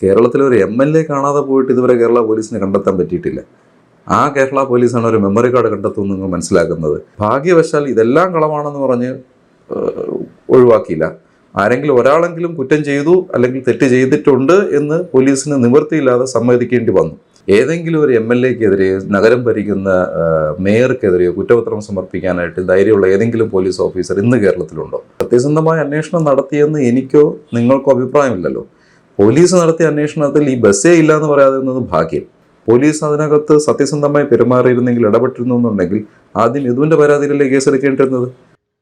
കേരളത്തിലെ ഒരു MLA കാണാതെ പോയിട്ട് ഇതുവരെ കേരള പോലീസിനെ കണ്ടെത്താൻ പറ്റിയിട്ടില്ല. ആ കേരള പോലീസാണ് ഒരു മെമ്മറി കാർഡ് കണ്ടെത്തുമെന്ന് നിങ്ങൾ മനസ്സിലാക്കുന്നത്. ഭാഗ്യവശാൽ ഇതെല്ലാം കളവാണെന്ന് പറഞ്ഞ് ഒഴിവാക്കിയില്ല. ആരെങ്കിലും ഒരാളെങ്കിലും കുറ്റം ചെയ്തു അല്ലെങ്കിൽ തെറ്റ് ചെയ്തിട്ടുണ്ട് എന്ന് പോലീസിന് നിവൃത്തിയില്ലാതെ സമ്മതിക്കേണ്ടി വന്നു. ഏതെങ്കിലും ഒരു MLAക്കെതിരെയോ നഗരം ഭരിക്കുന്ന മേയർക്കെതിരെയോ കുറ്റപത്രം സമർപ്പിക്കാനായിട്ട് ധൈര്യമുള്ള ഏതെങ്കിലും പോലീസ് ഓഫീസർ ഇന്ന് കേരളത്തിലുണ്ടോ? സത്യസന്ധമായ അന്വേഷണം നടത്തിയെന്ന് എനിക്കോ നിങ്ങൾക്കോ അഭിപ്രായമില്ലല്ലോ. പോലീസ് നടത്തിയ അന്വേഷണത്തിൽ ഈ ബസ്സേ ഇല്ല എന്ന് പറയാതിരുന്നത് ഭാഗ്യം. പോലീസ് അതിനകത്ത് സത്യസന്ധമായി പെരുമാറിയിരുന്നെങ്കിൽ, ഇടപെട്ടിരുന്നു എന്നുണ്ടെങ്കിൽ ആദ്യം യദുവിന്റെ പരാതിയിലല്ലേ കേസെടുക്കേണ്ടിരുന്നത്?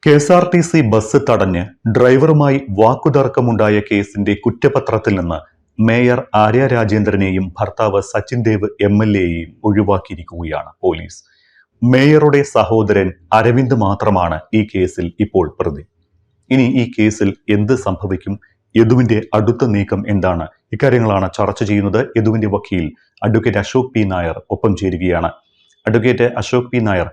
KSRTC ബസ് തടഞ്ഞ് ഡ്രൈവറുമായി വാക്കുതർക്കമുണ്ടായ കേസിന്റെ കുറ്റപത്രത്തിൽ നിന്ന് മേയർ ആര്യ രാജേന്ദ്രനെയും ഭർത്താവ് സച്ചിൻ ദേവ് MLAയെയും ഒഴിവാക്കിയിരിക്കുകയാണ് പോലീസ്. മേയറുടെ സഹോദരൻ അരവിന്ദ് മാത്രമാണ് ഈ കേസിൽ ഇപ്പോൾ പ്രതി. ഇനി ഈ കേസിൽ എന്ത് സംഭവിക്കും? യദുവിന്റെ അടുത്ത നീക്കം എന്താണ്? ഇക്കാര്യങ്ങളാണ് ചർച്ച ചെയ്യുന്നത്. യദുവിന്റെ വക്കീൽ അഡ്വക്കേറ്റ് അശോക് P. നായർ ഒപ്പം ചേരുകയാണ്. Advocate Ashok P. നായർ,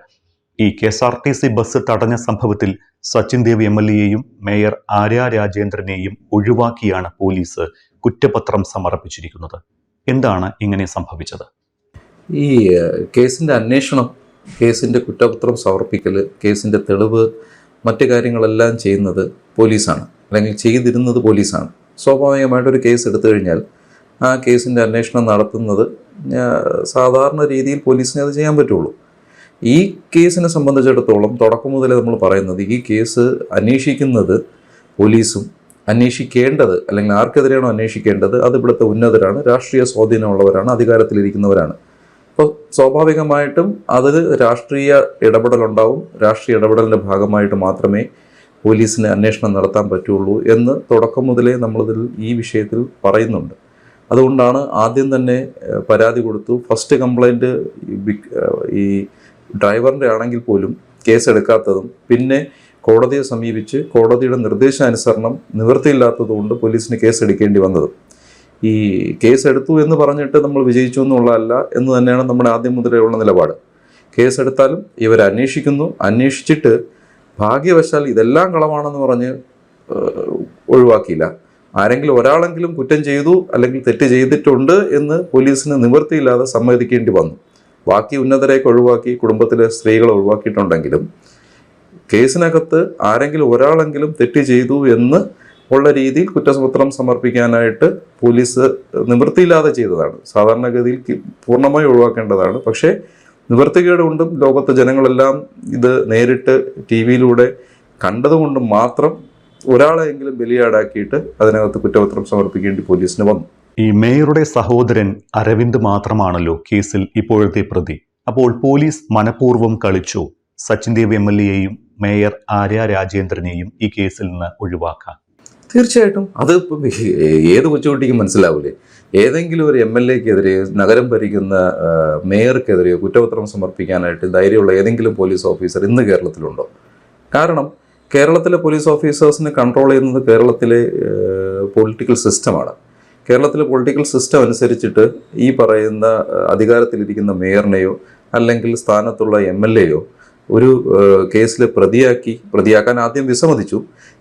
ഈ KSRTC ബസ് തടഞ്ഞ സംഭവത്തിൽ സച്ചിൻ ദേവ് MLAയെയും മേയർ ആര്യ രാജേന്ദ്രനെയും ഒഴിവാക്കിയാണ് പോലീസ് കുറ്റപത്രം സമർപ്പിച്ചിരിക്കുന്നത്. എന്താണ് ഇങ്ങനെ സംഭവിച്ചത്? ഈ കേസിന്റെ അന്വേഷണം, കേസിന്റെ കുറ്റപത്രം സമർപ്പിക്കൽ, കേസിന്റെ തെളിവ്, മറ്റു കാര്യങ്ങളെല്ലാം ചെയ്യുന്നത് പോലീസാണ്, അല്ലെങ്കിൽ ചെയ്തിരുന്നത് പോലീസാണ്. സ്വാഭാവികമായിട്ടൊരു കേസ് എടുത്തു കഴിഞ്ഞാൽ ആ കേസിൻ്റെ അന്വേഷണം നടത്തുന്നത് സാധാരണ രീതിയിൽ പോലീസിനെ അത് ചെയ്യാൻ പറ്റുള്ളൂ. ഈ കേസിനെ സംബന്ധിച്ചിടത്തോളം തുടക്കം മുതലേ നമ്മൾ പറയുന്നത്, ഈ കേസ് അന്വേഷിക്കുന്നത് പോലീസും അന്വേഷിക്കേണ്ടത്, അല്ലെങ്കിൽ ആർക്കെതിരെയാണോ അന്വേഷിക്കേണ്ടത് അത് ഇവിടുത്തെ ഉന്നതരാണ്, രാഷ്ട്രീയ സ്വാധീനമുള്ളവരാണ്, അധികാരത്തിലിരിക്കുന്നവരാണ്. അപ്പോൾ സ്വാഭാവികമായിട്ടും അതിൽ രാഷ്ട്രീയ ഇടപെടലുണ്ടാവും. രാഷ്ട്രീയ ഇടപെടലിൻ്റെ ഭാഗമായിട്ട് മാത്രമേ പോലീസിന് അന്വേഷണം നടത്താൻ പറ്റുള്ളൂ എന്ന് തുടക്കം മുതലേ നമ്മളിതിൽ ഈ വിഷയത്തിൽ പറയുന്നുണ്ട്. അതുകൊണ്ടാണ് ആദ്യം തന്നെ പരാതി കൊടുത്തു. ഫസ്റ്റ് കംപ്ലൈൻറ്റ് ഈ ഡ്രൈവറിൻ്റെ ആണെങ്കിൽ പോലും കേസ് എടുക്കാത്തതും, പിന്നെ കോടതിയെ സമീപിച്ച് കോടതിയുടെ നിർദ്ദേശാനുസരണം നിവൃത്തിയില്ലാത്തതുകൊണ്ട് പോലീസിന് കേസ് എടുക്കേണ്ടി വന്നതും. ഈ കേസ് എടുത്തു എന്ന് പറഞ്ഞിട്ട് നമ്മൾ വിജയിച്ചു എന്നുള്ളതല്ല എന്ന് തന്നെയാണ് നമ്മുടെ ആദ്യം മുതലേ ഉള്ള നിലപാട്. കേസെടുത്താലും ഇവർ അന്വേഷിക്കുന്നു, അന്വേഷിച്ചിട്ട് ഭാഗ്യവശാൽ ഇതെല്ലാം കളവാണെന്ന് പറഞ്ഞ് ഒഴിവാക്കിയില്ല. ആരെങ്കിലും ഒരാളെങ്കിലും കുറ്റം ചെയ്തു അല്ലെങ്കിൽ തെറ്റ് ചെയ്തിട്ടുണ്ട് എന്ന് പോലീസിന് നിവൃത്തിയില്ലാതെ സമ്മതിക്കേണ്ടി വന്നു. ബാക്കി ഉന്നതരെയൊക്കെ ഒഴിവാക്കി, കുടുംബത്തിലെ സ്ത്രീകളെ ഒഴിവാക്കിയിട്ടുണ്ടെങ്കിലും കേസിനകത്ത് ആരെങ്കിലും ഒരാളെങ്കിലും തെറ്റ് ചെയ്തു എന്ന് ഉള്ള രീതിയിൽ കുറ്റപത്രം സമർപ്പിക്കാനായിട്ട് പോലീസ് നിവൃത്തിയില്ലാതെ ചെയ്തതാണ്. സാധാരണഗതിയിൽ പൂർണ്ണമായി ഒഴിവാക്കേണ്ടതാണ്. പക്ഷേ നിവൃത്തികേട് കൊണ്ടും ലോകത്തെ ജനങ്ങളെല്ലാം ഇത് നേരിട്ട് TV-യിലൂടെ കണ്ടതുകൊണ്ടും മാത്രം ഒരാളെങ്കിലും ബലിയാടാക്കിയിട്ട് അതിനകത്ത് കുറ്റപത്രം സമർപ്പിക്കേണ്ടി പോലീസിന് വന്നു. ഈ മേയറുടെ സഹോദരൻ അരവിന്ദ് മാത്രമാണല്ലോ കേസിൽ ഇപ്പോഴത്തെ പ്രതി. അപ്പോൾ പോലീസ് മനഃപൂർവ്വം കളിച്ചു സച്ചിൻ ദേവ് MLAയെയും മേയർ ആര്യ രാജേന്ദ്രനെയും ഈ കേസിൽ നിന്ന് ഒഴിവാക്കാൻ? തീർച്ചയായിട്ടും. അത് ഏത് കൊച്ചുകുട്ടിക്കും മനസ്സിലാവില്ലേ? ഏതെങ്കിലും ഒരു MLAക്കെതിരെയോ നഗരം ഭരിക്കുന്ന മേയർക്കെതിരെയോ കുറ്റപത്രം സമർപ്പിക്കാനായിട്ട് ധൈര്യമുള്ള ഏതെങ്കിലും പോലീസ് ഓഫീസർ ഇന്ന് കേരളത്തിലുണ്ടോ? കാരണം കേരളത്തിലെ പോലീസ് ഓഫീസേഴ്സിനെ കൺട്രോൾ ചെയ്യുന്നത് കേരളത്തിലെ പൊളിറ്റിക്കൽ സിസ്റ്റമാണ്. കേരളത്തിലെ പൊളിറ്റിക്കൽ സിസ്റ്റം അനുസരിച്ചിട്ട് ഈ പറയുന്ന അധികാരത്തിലിരിക്കുന്ന മേയറിനെയോ അല്ലെങ്കിൽ സ്ഥാനത്തുള്ള MLAയോ ഒരു കേസിൽ പ്രതിയാക്കാൻ ആദ്യം വിസമ്മതിച്ചു.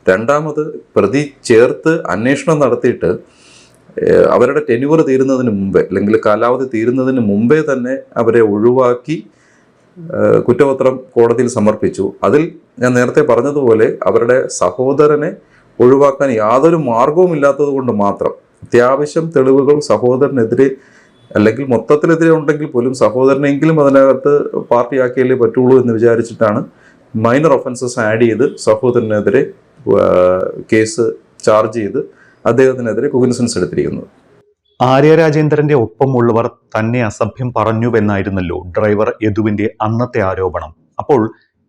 രണ്ടാമത് പ്രതി ചേർത്ത് അന്വേഷണം നടത്തിയിട്ട് അവരുടെ ടെന്യൂർ തീരുന്നതിന് മുമ്പേ, അല്ലെങ്കിൽ കാലാവധി തീരുന്നതിന് മുമ്പേ തന്നെ അവരെ ഒഴിവാക്കി കുറ്റപത്രം കോടതിയിൽ സമർപ്പിച്ചു. അതിൽ ഞാൻ നേരത്തെ പറഞ്ഞതുപോലെ അവരുടെ സഹോദരനെ ഒഴിവാക്കാൻ യാതൊരു മാർഗവും ഇല്ലാത്തത് കൊണ്ട് മാത്രം, അത്യാവശ്യം തെളിവുകൾ സഹോദരനെതിരെ അല്ലെങ്കിൽ മൊത്തത്തിനെതിരെ ഉണ്ടെങ്കിൽ പോലും സഹോദരനെങ്കിലും അതിനകത്ത് പാർട്ടിയാക്കിയാലേ പറ്റുള്ളൂ എന്ന് വിചാരിച്ചിട്ടാണ് മൈനർ ഒഫൻസസ് ആഡ് ചെയ്ത് സഹോദരനെതിരെ കേസ് ചാർജ് ചെയ്ത് അദ്ദേഹത്തിനെതിരെ കോഗ്നിസൻസ് എടുത്തിരിക്കുന്നത്. ആര്യ രാജേന്ദ്രന്റെ ഒപ്പമുള്ളവർ തന്നെ അസഭ്യം പറഞ്ഞുവെന്നായിരുന്നല്ലോ ഡ്രൈവർ യദുവിന്റെ അന്നത്തെ ആരോപണം. അപ്പോൾ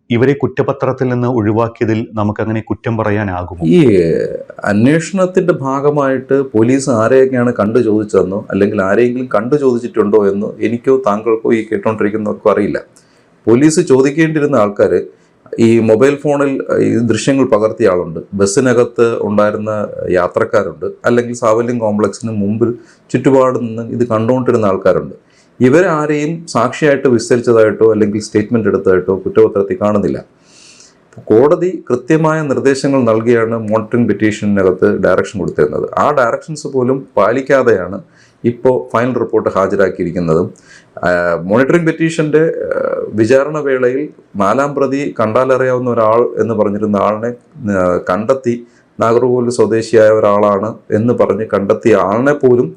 ഇവരെ കുറ്റപത്രത്തിൽ നിന്ന് ഒഴിവാക്കിയതിൽ നമുക്കങ്ങനെ കുറ്റം പറയാനാകുമോ? ഈ അന്വേഷണത്തിന്റെ ഭാഗമായിട്ട് പോലീസ് ആരെയൊക്കെയാണ് കണ്ടു ചോദിച്ചതെന്നോ അല്ലെങ്കിൽ ആരെയെങ്കിലും കണ്ടു ചോദിച്ചിട്ടുണ്ടോ എന്നോ എനിക്കോ താങ്കൾക്കോ ഈ കേട്ടോണ്ടിരിക്കുന്നവർക്കോ അറിയില്ല. പോലീസ് ചോദിക്കേണ്ടിയിരുന്ന ആൾക്കാർ ഈ മൊബൈൽ ഫോണിൽ ഈ ദൃശ്യങ്ങൾ പകർത്തിയ ആളുണ്ട്, ബസ്സിനകത്ത് ഉണ്ടായിരുന്ന യാത്രക്കാരുണ്ട്, അല്ലെങ്കിൽ സാവല്യം കോംപ്ലക്സിന് മുമ്പിൽ ചുറ്റുപാട് നിന്ന് ഇത് കണ്ടുകൊണ്ടിരുന്ന ആൾക്കാരുണ്ട്. ഇവരാരെയും സാക്ഷിയായിട്ട് വിസ്തരിച്ചതായിട്ടോ അല്ലെങ്കിൽ സ്റ്റേറ്റ്മെന്റ് എടുത്തതായിട്ടോ കുറ്റപത്രത്തിൽ കാണുന്നില്ല. കോടതി കൃത്യമായ നിർദ്ദേശങ്ങൾ നൽകിയാണ് മോണിറ്ററിംഗ് പെറ്റീഷനകത്ത് ഡയറക്ഷൻ കൊടുത്തിരുന്നത്. ആ ഡയറക്ഷൻസ് പോലും പാലിക്കാതെയാണ് ഇപ്പോൾ ഫൈനൽ റിപ്പോർട്ട് ഹാജരാക്കിയിരിക്കുന്നതും. മോണിറ്ററിംഗ് പെറ്റീഷൻ്റെ വിചാരണ വേളയിൽ 4-ാം പ്രതി കണ്ടാലറിയാവുന്ന ഒരാൾ എന്ന് പറഞ്ഞിരുന്ന ആളിനെ കണ്ടെത്തി നാഗർകോവിൽ സ്വദേശിയായ ഒരാളാണ് എന്ന് പറഞ്ഞ് കണ്ടെത്തിയ ആളിനെ പോലും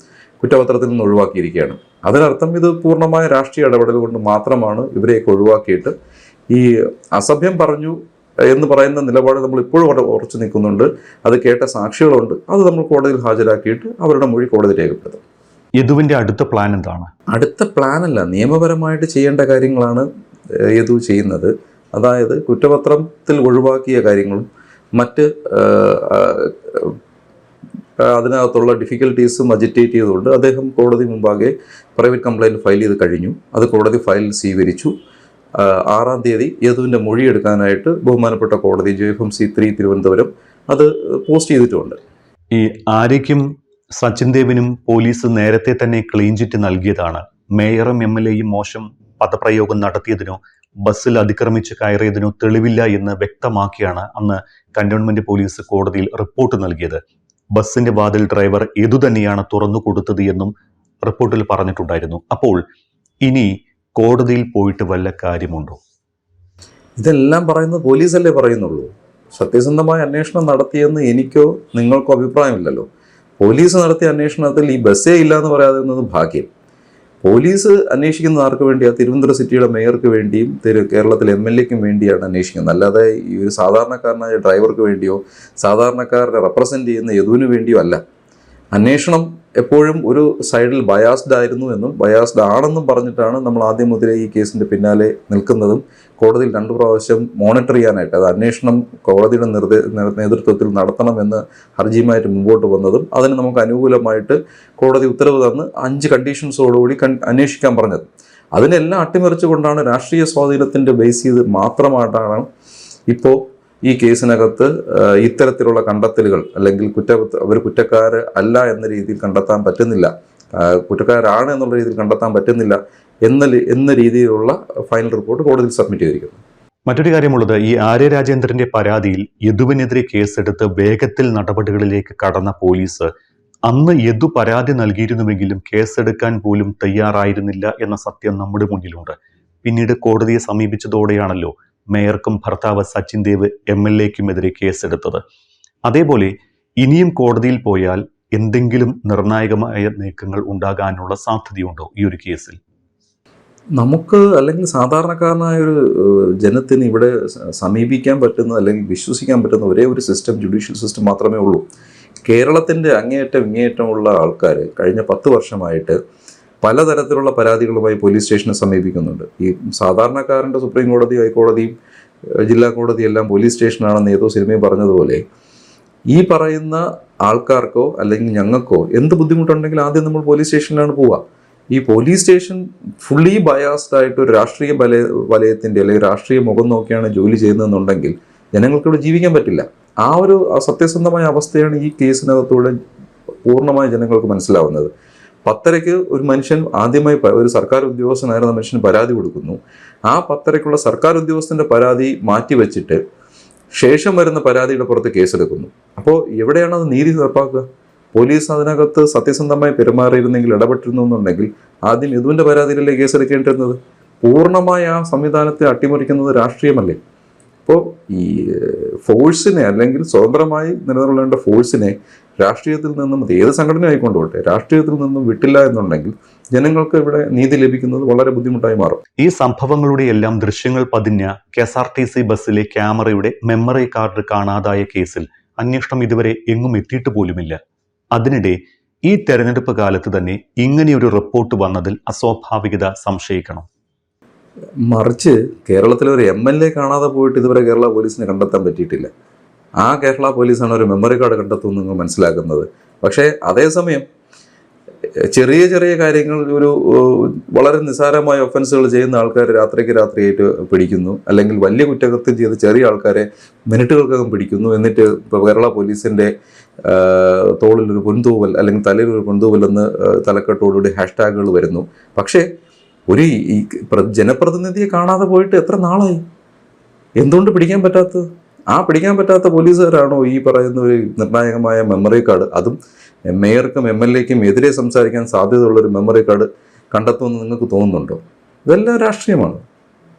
കുറ്റപത്രത്തിൽ നിന്ന് ഒഴിവാക്കിയിരിക്കുകയാണ്. അതിനർത്ഥം ഇത് പൂർണ്ണമായ രാഷ്ട്രീയ ഇടപെടൽ കൊണ്ട് മാത്രമാണ് ഇവരെയൊക്കെ ഒഴിവാക്കിയിട്ട് ഈ അസഭ്യം പറഞ്ഞു എന്ന് പറയുന്ന നിലപാട് നമ്മൾ ഇപ്പോഴും ഉറച്ചു നിൽക്കുന്നുണ്ട്. അത് കേട്ട സാക്ഷികളുണ്ട്. അത് നമ്മൾ കോടതിയിൽ ഹാജരാക്കിയിട്ട് അവരുടെ മൊഴി കോടതി രേഖപ്പെടുത്തും. യദുവിന്റെ അടുത്ത പ്ലാൻ എന്താണ്? അടുത്ത പ്ലാനല്ല, നിയമപരമായിട്ട് ചെയ്യേണ്ട കാര്യങ്ങളാണ് യദു ചെയ്യുന്നത്. അതായത് കുറ്റപത്രത്തിൽ ഒഴിവാക്കിയ കാര്യങ്ങളും മറ്റ് അതിനകത്തുള്ള ഡിഫിക്കൽട്ടീസും അജിറ്റേറ്റ് ചെയ്തുകൊണ്ട് അദ്ദേഹം കോടതി മുമ്പാകെ പ്രൈവറ്റ് കംപ്ലയിൻറ്റ് ഫയൽ ചെയ്ത് കഴിഞ്ഞു. അത് കോടതി ഫയൽ സ്വീകരിച്ചു. 6-ാം തീയതി യദുവിൻ്റെ മൊഴിയെടുക്കാനായിട്ട് ബഹുമാനപ്പെട്ട കോടതി JFMC 3 തിരുവനന്തപുരം അത് പോസ്റ്റ് ചെയ്തിട്ടുമുണ്ട്. ഈ ആര്യയ്ക്കും സച്ചിൻ ദേവിനും പോലീസ് നേരത്തെ തന്നെ ക്ലീൻ ചിറ്റ് നൽകിയതാണ്. മേയറും MLAയും മോശം പദപ്രയോഗം നടത്തിയതിനോ ബസ്സിൽ അതിക്രമിച്ച് കയറിയതിനോ തെളിവില്ല എന്ന് വ്യക്തമാക്കിയാണ് അന്ന് കന്റോൺമെന്റ് പോലീസ് കോടതിയിൽ റിപ്പോർട്ട് നൽകിയത്. ബസ്സിന്റെ വാതിൽ ഡ്രൈവർ യദു തന്നെയാണ് തുറന്നു കൊടുത്തത് എന്നും റിപ്പോർട്ടിൽ പറഞ്ഞിട്ടുണ്ടായിരുന്നു. അപ്പോൾ ഇനി കോടതിയിൽ പോയിട്ട് വല്ല കാര്യമുണ്ടോ? ഇതെല്ലാം പറയുന്നത് പോലീസല്ലേ പറയുന്നുള്ളൂ. സത്യസന്ധമായ അന്വേഷണം നടത്തിയെന്ന് എനിക്കോ നിങ്ങൾക്കോ അഭിപ്രായമില്ലല്ലോ. പോലീസ് നടത്തിയ അന്വേഷണത്തിൽ ഈ ബസ്സേ ഇല്ല എന്ന് പറയാതിരുന്നത് ഭാഗ്യം. പോലീസ് അന്വേഷിക്കുന്നത് ആർക്ക് വേണ്ടിയാണ്? തിരുവനന്തപുരം സിറ്റിയുടെ മേയർക്ക് വേണ്ടിയും കേരളത്തിലെ MLAയ്ക്കും വേണ്ടിയാണ് അന്വേഷിക്കുന്നത്. അല്ലാതെ ഈ ഒരു സാധാരണക്കാരനായ ഡ്രൈവർക്ക് വേണ്ടിയോ സാധാരണക്കാരനെ റെപ്രസെൻ്റ് ചെയ്യുന്ന യദുവിന് വേണ്ടിയോ അല്ല. അന്വേഷണം എപ്പോഴും ഒരു സൈഡിൽ ബയാസ്ഡ് ആയിരുന്നു എന്നും ബയാസ്ഡ് ആണെന്നും പറഞ്ഞിട്ടാണ് നമ്മൾ ആദ്യം മുതലേ ഈ കേസിൻ്റെ പിന്നാലെ നിൽക്കുന്നതും കോടതിയിൽ 2 പ്രാവശ്യം മോണിറ്റർ ചെയ്യാനായിട്ട്, അത് അന്വേഷണം കോടതിയുടെ നേതൃത്വത്തിൽ നടത്തണമെന്ന് ഹർജിയുമായിട്ട് മുമ്പോട്ട് വന്നതും അതിന് നമുക്ക് അനുകൂലമായിട്ട് കോടതി ഉത്തരവ് തന്ന് 5 കണ്ടീഷൻസോടുകൂടി അന്വേഷിക്കാൻ പറഞ്ഞത്. അതിനെല്ലാം അട്ടിമറിച്ചുകൊണ്ടാണ് രാഷ്ട്രീയ സ്വാധീനത്തിൻ്റെ ബേസ് ചെയ്ത് മാത്രമായിട്ടാണ് ഇപ്പോൾ ഈ കേസിനകത്ത് ഇത്തരത്തിലുള്ള കണ്ടെത്തലുകൾ അല്ലെങ്കിൽ അവർ കുറ്റക്കാർ അല്ല എന്ന രീതിയിൽ കണ്ടെത്താൻ പറ്റുന്നില്ല, കുറ്റക്കാരാണ് എന്നുള്ള രീതിയിൽ കണ്ടെത്താൻ പറ്റുന്നില്ല എന്ന രീതിയിലുള്ള ഫൈനൽ റിപ്പോർട്ട് കോടതിയിൽ സബ്മിറ്റ് ചെയ്തിരിക്കുന്നു. മറ്റൊരു കാര്യമുള്ളത്, ഈ ആര്യ രാജേന്ദ്രന്റെ പരാതിയിൽ യദുവിനെതിരെ കേസെടുത്ത് വേഗത്തിൽ നടപടികളിലേക്ക് കടന്ന പോലീസ് അന്ന് യദു പരാതി നൽകിയിരുന്നുവെങ്കിലും കേസെടുക്കാൻ പോലും തയ്യാറായിരുന്നില്ല എന്ന സത്യം നമ്മുടെ മുന്നിലുണ്ട്. പിന്നീട് കോടതിയെ സമീപിച്ചതോടെയാണല്ലോ മേയർക്കും ഭർത്താവ് സച്ചിൻ ദേവ് MLAയ്ക്കുമെതിരെ കേസെടുത്തത്. അതേപോലെ ഇനിയും കോടതിയിൽ പോയാൽ എന്തെങ്കിലും നിർണായകമായ നീക്കങ്ങൾ ഉണ്ടാകാനുള്ള സാധ്യതയുണ്ടോ ഈ ഒരു കേസിൽ? നമുക്ക് അല്ലെങ്കിൽ സാധാരണക്കാരനായ ഒരു ജനത്തിന് ഇവിടെ സമീപിക്കാൻ പറ്റുന്ന അല്ലെങ്കിൽ വിശ്വസിക്കാൻ പറ്റുന്ന ഒരേ ഒരു സിസ്റ്റം ജുഡീഷ്യൽ സിസ്റ്റം മാത്രമേ ഉള്ളൂ. കേരളത്തിൻ്റെ ഇങ്ങേയറ്റമുള്ള ആൾക്കാർ കഴിഞ്ഞ 10 വർഷമായിട്ട് പലതരത്തിലുള്ള പരാതികളുമായി പോലീസ് സ്റ്റേഷനെ സമീപിക്കുന്നുണ്ട്. ഈ സാധാരണക്കാരൻ്റെ സുപ്രീം കോടതി, ഹൈക്കോടതിയും ജില്ലാ കോടതിയെല്ലാം പോലീസ് സ്റ്റേഷനാണെന്ന് ഏതോ സിനിമയിൽ പറഞ്ഞതുപോലെ ഈ പറയുന്ന ആൾക്കാർക്കോ അല്ലെങ്കിൽ ഞങ്ങൾക്കോ എന്ത് ബുദ്ധിമുട്ടുണ്ടെങ്കിൽ ആദ്യം നമ്മൾ പോലീസ് സ്റ്റേഷനിലാണ് പോവുക. ഈ പോലീസ് സ്റ്റേഷൻ ഫുള്ളി ബയാസ്ഡ് ആയിട്ട് ഒരു രാഷ്ട്രീയ വലയത്തിൻ്റെ അല്ലെങ്കിൽ രാഷ്ട്രീയ മുഖം നോക്കിയാണ് ജോലി ചെയ്യുന്നതെന്നുണ്ടെങ്കിൽ ജനങ്ങൾക്ക് ഇവിടെ ജീവിക്കാൻ പറ്റില്ല. ആ ഒരു സത്യസന്ധമായ അവസ്ഥയാണ് ഈ കേസിനകത്തൂടെ പൂർണ്ണമായ ജനങ്ങൾക്ക് മനസ്സിലാവുന്നത്. 10:30 ഒരു മനുഷ്യൻ ആദ്യമായി ഒരു സർക്കാർ ഉദ്യോഗസ്ഥനായിരുന്ന മനുഷ്യന് പരാതി കൊടുക്കുന്നു. ആ 10:30 സർക്കാർ ഉദ്യോഗസ്ഥൻ്റെ പരാതി മാറ്റിവെച്ചിട്ട് ശേഷം വരുന്ന പരാതിയുടെ പുറത്ത് കേസെടുക്കുന്നു. അപ്പോൾ എവിടെയാണ് അത് നീതി നടപ്പാക്കുക? പോലീസ് അതിനകത്ത് സത്യസന്ധമായി പെരുമാറിയിരുന്നെങ്കിൽ, ഇടപെട്ടിരുന്നു എന്നുണ്ടെങ്കിൽ ആദ്യം യദുവിൻ്റെ പരാതിയിലല്ലേ കേസെടുക്കേണ്ടിരുന്നത്? പൂർണ്ണമായ ആ സംവിധാനത്തെ അട്ടിമറിക്കുന്നത് രാഷ്ട്രീയമല്ലേ? അപ്പോൾ ഈ ഫോഴ്സിനെ അല്ലെങ്കിൽ സ്വതന്ത്രമായി നിലനിർത്തേണ്ട ഫോഴ്സിനെ രാഷ്ട്രീയത്തിൽ നിന്നും, അത് ഏത് സംഘടന ആയിക്കൊണ്ടോട്ടെ, രാഷ്ട്രീയത്തിൽ നിന്നും വിട്ടില്ല എന്നുണ്ടെങ്കിൽ ജനങ്ങൾക്ക് ഇവിടെ നീതി ലഭിക്കുന്നത് വളരെ ബുദ്ധിമുട്ടായി മാറും. ഈ സംഭവങ്ങളുടെ എല്ലാം ദൃശ്യങ്ങൾ പതിഞ്ഞ KSRTC ബസ്സിലെ ക്യാമറയുടെ മെമ്മറി കാർഡ് കാണാതായ കേസിൽ അന്വേഷണം ഇതുവരെ എങ്ങും എത്തിയിട്ട് പോലുമില്ല. അതിനിടെ ഈ തെരഞ്ഞെടുപ്പ് കാലത്ത് തന്നെ ഇങ്ങനെയൊരു റിപ്പോർട്ട് വന്നതിൽ അസ്വാഭാവികത സംശയിക്കണം. മറിച്ച് കേരളത്തിലെ ഒരു MLA കാണാതെ പോയിട്ട് ഇതുവരെ കേരള പോലീസിനെ കണ്ടെത്താൻ പറ്റിയിട്ടില്ല. ആ കേരള പോലീസാണ് ഒരു മെമ്മറി കാർഡ് കണ്ടെത്തുമെന്ന് നിങ്ങൾ മനസ്സിലാക്കുന്നത്. പക്ഷേ അതേസമയം ചെറിയ ചെറിയ കാര്യങ്ങൾ, ഒരു വളരെ നിസ്സാരമായ ഒഫൻസുകൾ ചെയ്യുന്ന ആൾക്കാർ രാത്രിയായിട്ട് പിടിക്കുന്നു, അല്ലെങ്കിൽ വലിയ കുറ്റകൃത്യം ചെയ്ത് ചെറിയ ആൾക്കാരെ മിനിറ്റുകൾക്കകം പിടിക്കുന്നു. എന്നിട്ട് ഇപ്പോൾ കേരള പോലീസിൻ്റെ തോളിലൊരു പൊൻതൂവൽ അല്ലെങ്കിൽ തലയിലൊരു പൊൻതൂവൽ എന്ന് തലക്കെട്ടോടുകൂടി ഹാഷ്ടാഗുകൾ വരുന്നു. പക്ഷേ ഒരു ഈ ജനപ്രതിനിധിയെ കാണാതെ പോയിട്ട് എത്ര നാളായി? എന്തുകൊണ്ട് പിടിക്കാൻ പറ്റാത്തത്? ആ പിടിക്കാൻ പറ്റാത്ത പോലീസുകാരാണോ ഈ പറയുന്ന ഒരു നിർണായകമായ മെമ്മറി കാർഡ്, അതും മേയർക്കും MLA-ക്കും എതിരെ സംസാരിക്കാൻ സാധ്യതയുള്ളൊരു മെമ്മറി കാർഡ് കണ്ടെത്തുമെന്ന് നിങ്ങൾക്ക് തോന്നുന്നുണ്ടോ? ഇതെല്ലാം രാഷ്ട്രീയമാണ്.